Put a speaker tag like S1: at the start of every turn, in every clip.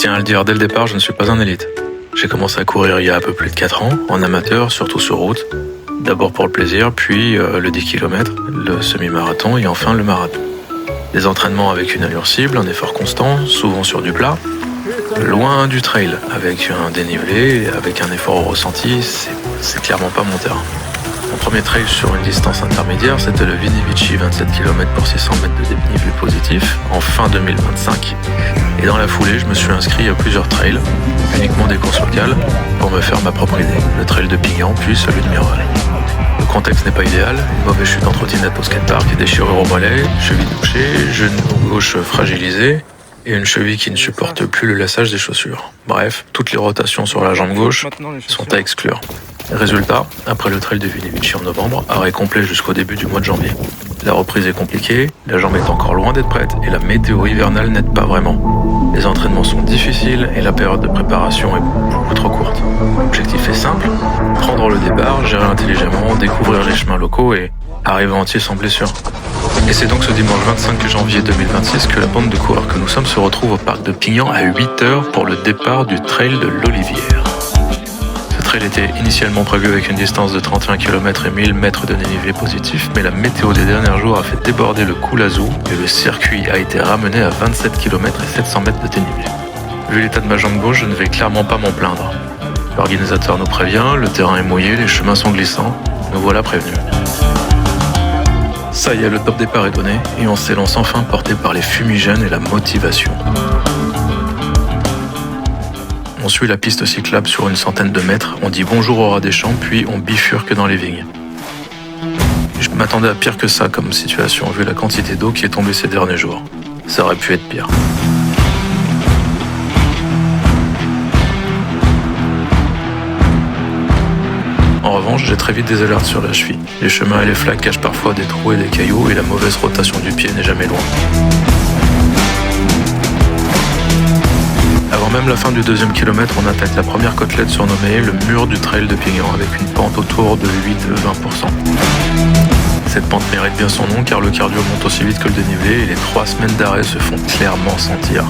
S1: tiens à le dire, dès le départ, je ne suis pas un élite. J'ai commencé à courir il y a un peu plus de 4 ans, en amateur, surtout sur route. D'abord pour le plaisir, puis le 10 km, le semi-marathon et enfin le marathon. Des entraînements avec une allure cible, un effort constant, souvent sur du plat. Loin du trail, avec un dénivelé, avec un effort au ressenti, c'est clairement pas mon terrain. Mon premier trail sur une distance intermédiaire, c'était le Vini Vici 27 km pour 600 mètres de dénivelé positif, en fin 2025. Et dans la foulée, je me suis inscrit à plusieurs trails, uniquement des courses locales, pour me faire ma propre idée. Le trail de Pignan, puis celui de Mirol. Le contexte n'est pas idéal, une mauvaise chute en trottinette au skatepark, déchirure au mollet, cheville touchée, genou gauche fragilisé, et une cheville qui ne supporte plus le lassage des chaussures. Bref, toutes les rotations sur la jambe gauche sont à exclure. Résultat, après le trail de Vini Vici en novembre, arrêt complet jusqu'au début du mois de janvier. La reprise est compliquée, la jambe est encore loin d'être prête et la météo hivernale n'aide pas vraiment. Les entraînements sont difficiles et la période de préparation est beaucoup trop courte. L'objectif est simple, prendre le départ, gérer intelligemment, découvrir les chemins locaux et arriver entier sans blessure. Et c'est donc ce dimanche 25 janvier 2026 que la bande de coureurs que nous sommes se retrouve au parc de Pignan à 8h pour le départ du trail de l'Olivière. Ce trail était initialement prévu avec une distance de 31 km et 1000 mètres de dénivelé positif, mais la météo des derniers jours a fait déborder le Coulazou et le circuit a été ramené à 27 km et 700 mètres de dénivelé. Vu l'état de ma jambe gauche, je ne vais clairement pas m'en plaindre. L'organisateur nous prévient, le terrain est mouillé, les chemins sont glissants, nous voilà prévenus. Ça y est, le top départ est donné et on s'élance enfin porté par les fumigènes et la motivation. On suit la piste cyclable sur une centaine de mètres, on dit bonjour au ras des champs, puis on bifurque dans les vignes. Je m'attendais à pire que ça comme situation, vu la quantité d'eau qui est tombée ces derniers jours. Ça aurait pu être pire. En revanche, j'ai très vite des alertes sur la cheville. Les chemins et les flaques cachent parfois des trous et des cailloux et la mauvaise rotation du pied n'est jamais loin. Avant même la fin du 2e kilomètre, on attaque la première côtelette surnommée le mur du trail de Pignan avec une pente autour de 8-20%. Cette pente mérite bien son nom car le cardio monte aussi vite que le dénivelé et les 3 semaines d'arrêt se font clairement sentir.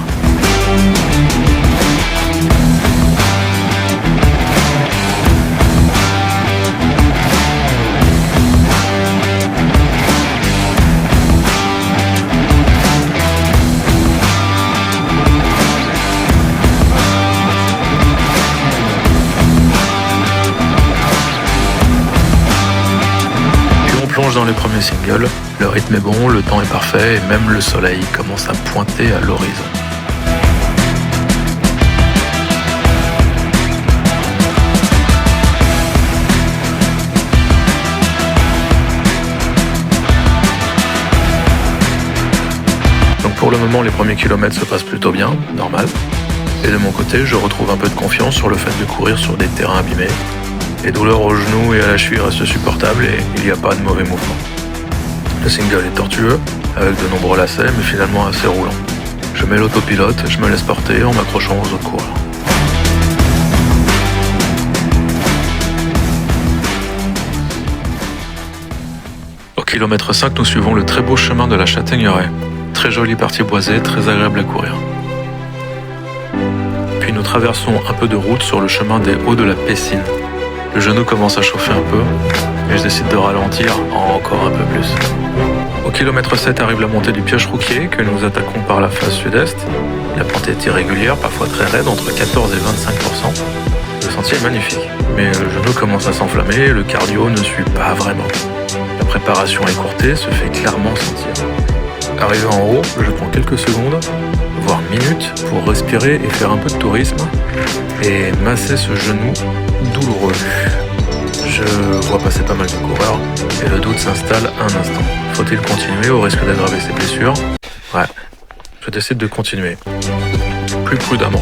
S1: Dans les premiers singles, le rythme est bon, le temps est parfait et même le soleil commence à pointer à l'horizon. Donc pour le moment, les premiers kilomètres se passent plutôt bien, normal. Et de mon côté, je retrouve un peu de confiance sur le fait de courir sur des terrains abîmés. Les douleurs aux genoux et à la cheville restent supportables et il n'y a pas de mauvais mouvements. Le single est tortueux, avec de nombreux lacets, mais finalement assez roulant. Je mets l'autopilote, je me laisse porter en m'accrochant aux autres coureurs. Au kilomètre 5, nous suivons le très beau chemin de la Châtaigneraie. Très jolie partie boisée, très agréable à courir. Puis nous traversons un peu de route sur le chemin des Hauts de la Pessine. Le genou commence à chauffer un peu, et je décide de ralentir encore un peu plus. Au kilomètre 7 arrive la montée du Pioche-Rouquier que nous attaquons par la face sud-est. La pente est irrégulière, parfois très raide, entre 14 et 25%. Le sentier est magnifique, mais le genou commence à s'enflammer et le cardio ne suit pas vraiment. La préparation écourtée se fait clairement sentir. Arrivé en haut, je prends quelques secondes, voire minutes, pour respirer et faire un peu de tourisme et masser ce genou douloureux. Je vois passer pas mal de coureurs et le doute s'installe un instant. Faut-il continuer au risque d'aggraver ses blessures ? Ouais, je décide de continuer. Plus prudemment.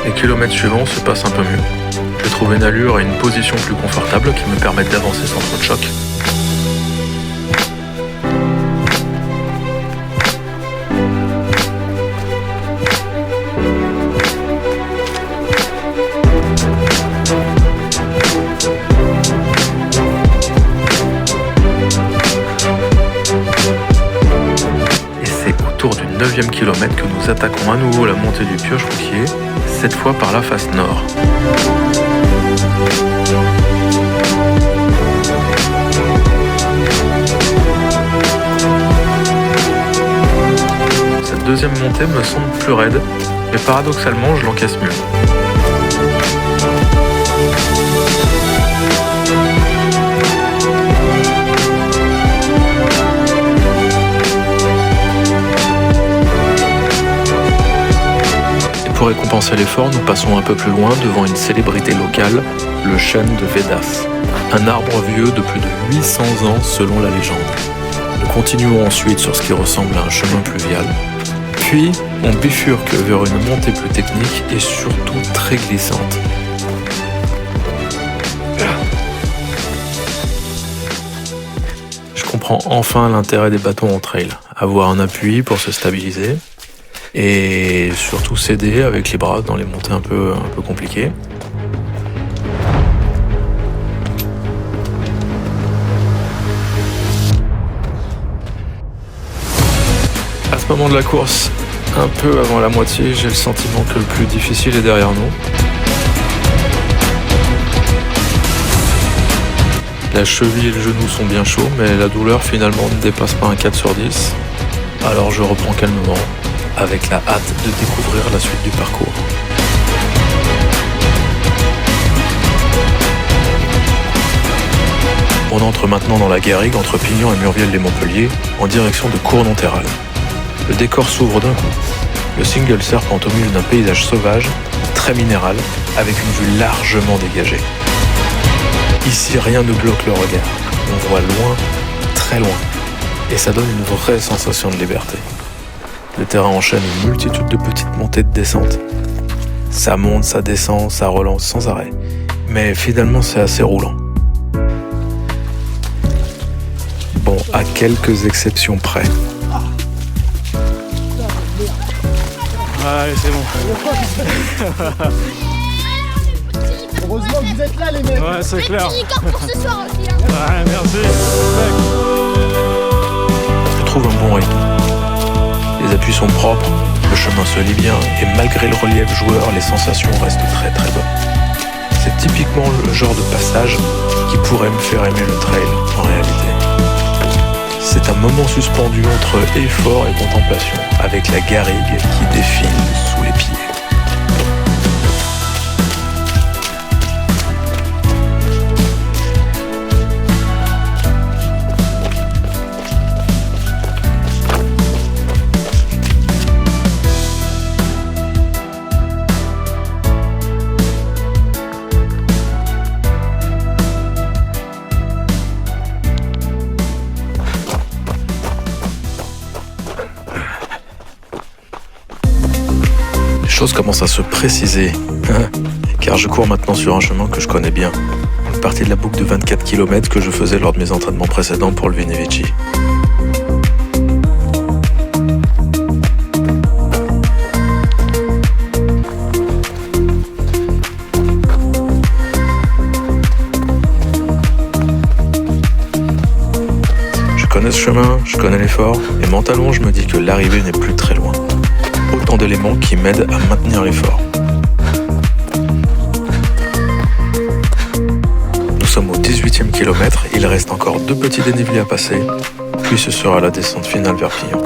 S1: Les kilomètres suivants se passent un peu mieux. J'ai trouvé une allure et une position plus confortable qui me permettent d'avancer sans trop de choc. 9e kilomètre que nous attaquons à nouveau la montée du Pioche-Rouquier, cette fois par la face nord. Cette deuxième montée me semble plus raide, mais paradoxalement je l'encaisse mieux. Pour récompenser l'effort, nous passons un peu plus loin devant une célébrité locale, le chêne de Védas, un arbre vieux de plus de 800 ans selon la légende. Nous continuons ensuite sur ce qui ressemble à un chemin pluvial, puis on bifurque vers une montée plus technique et surtout très glissante. Je comprends enfin l'intérêt des bâtons en trail, avoir un appui pour se stabiliser, et surtout s'aider avec les bras dans les montées un peu compliquées. À ce moment de la course, un peu avant la moitié, j'ai le sentiment que le plus difficile est derrière nous. La cheville et le genou sont bien chauds, mais la douleur finalement ne dépasse pas un 4 sur 10. Alors je reprends calmement, avec la hâte de découvrir la suite du parcours. On entre maintenant dans la garrigue entre Pignon et Murviel-les-Montpellier, en direction de Cournonterral. Le décor s'ouvre d'un coup. Le single serpente au milieu d'un paysage sauvage, très minéral, avec une vue largement dégagée. Ici, rien ne bloque le regard. On voit loin, très loin, et ça donne une vraie sensation de liberté. Le terrain enchaîne une multitude de petites montées de descente. Ça monte, ça descend, ça relance sans arrêt. Mais finalement, c'est assez roulant. Bon, à quelques exceptions près.
S2: Allez, c'est bon.
S3: Heureusement que vous êtes là, les mecs.
S2: Ouais, c'est clair.
S4: Petit record pour ce soir aussi. Hein.
S2: Ouais, merci.
S1: Je trouve un bon rythme. Les appuis sont propres, le chemin se lit bien, et malgré le relief joueur, les sensations restent très très bonnes. C'est typiquement le genre de passage qui pourrait me faire aimer le trail en réalité. C'est un moment suspendu entre effort et contemplation, avec la garrigue qui défile sous les pieds. Les choses commencent à se préciser, car je cours maintenant sur un chemin que je connais bien, une partie de la boucle de 24 km que je faisais lors de mes entraînements précédents pour le Vinevici. Je connais ce chemin, je connais l'effort, et mentalement je me dis que l'arrivée n'est plus très loin. Autant d'éléments qui m'aident à maintenir l'effort. Nous sommes au 18e kilomètre, il reste encore 2 petits dénivelés à passer, puis ce sera la descente finale vers Pignon.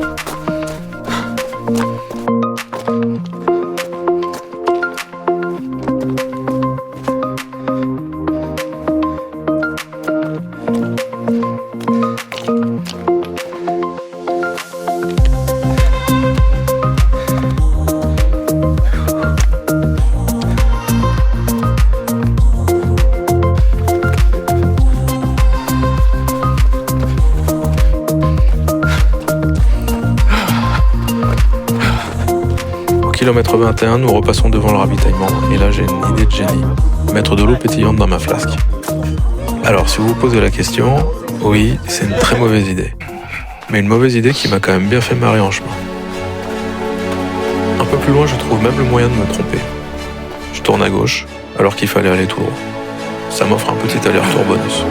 S1: Kilomètre 21, nous repassons devant le ravitaillement, et là j'ai une idée de génie. Mettre de l'eau pétillante dans ma flasque. Alors si vous vous posez la question, oui, c'est une très mauvaise idée. Mais une mauvaise idée qui m'a quand même bien fait marrer en chemin. Un peu plus loin, je trouve même le moyen de me tromper. Je tourne à gauche, alors qu'il fallait aller tout droit. Ça m'offre un petit aller-retour bonus.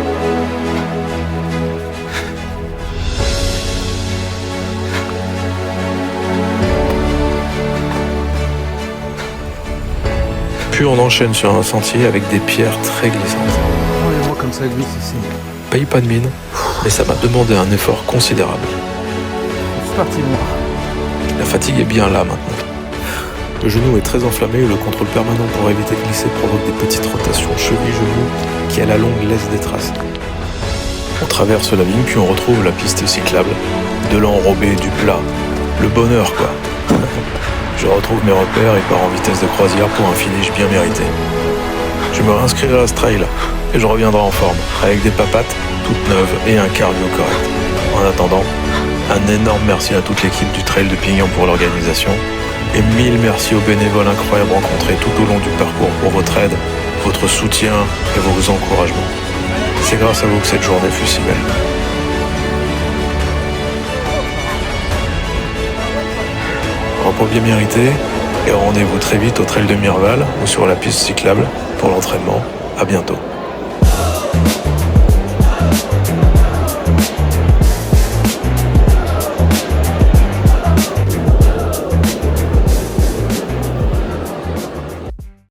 S1: Puis on enchaîne sur un sentier avec des pierres très glissantes.
S2: Regardez-moi comme ça glisse ici.
S1: Paye pas de mine, mais ça m'a demandé un effort considérable.
S2: C'est parti, moi.
S1: La fatigue est bien là maintenant. Le genou est très enflammé et le contrôle permanent pour éviter de glisser provoque des petites rotations cheville-genou qui à la longue laissent des traces. On traverse la ligne puis on retrouve la piste cyclable, de l'enrobé, du plat. Le bonheur quoi. Je retrouve mes repères et pars en vitesse de croisière pour un finish bien mérité. Je me réinscrirai à ce trail et je reviendrai en forme, avec des papates toutes neuves et un cardio correct. En attendant, un énorme merci à toute l'équipe du Trail de Pignon pour l'organisation et 1000 merci aux bénévoles incroyables rencontrés tout au long du parcours pour votre aide, votre soutien et vos encouragements. C'est grâce à vous que cette journée fut si belle. Repos bien mérité et rendez-vous très vite au Trail de Mirval ou sur la piste cyclable pour l'entraînement. À bientôt.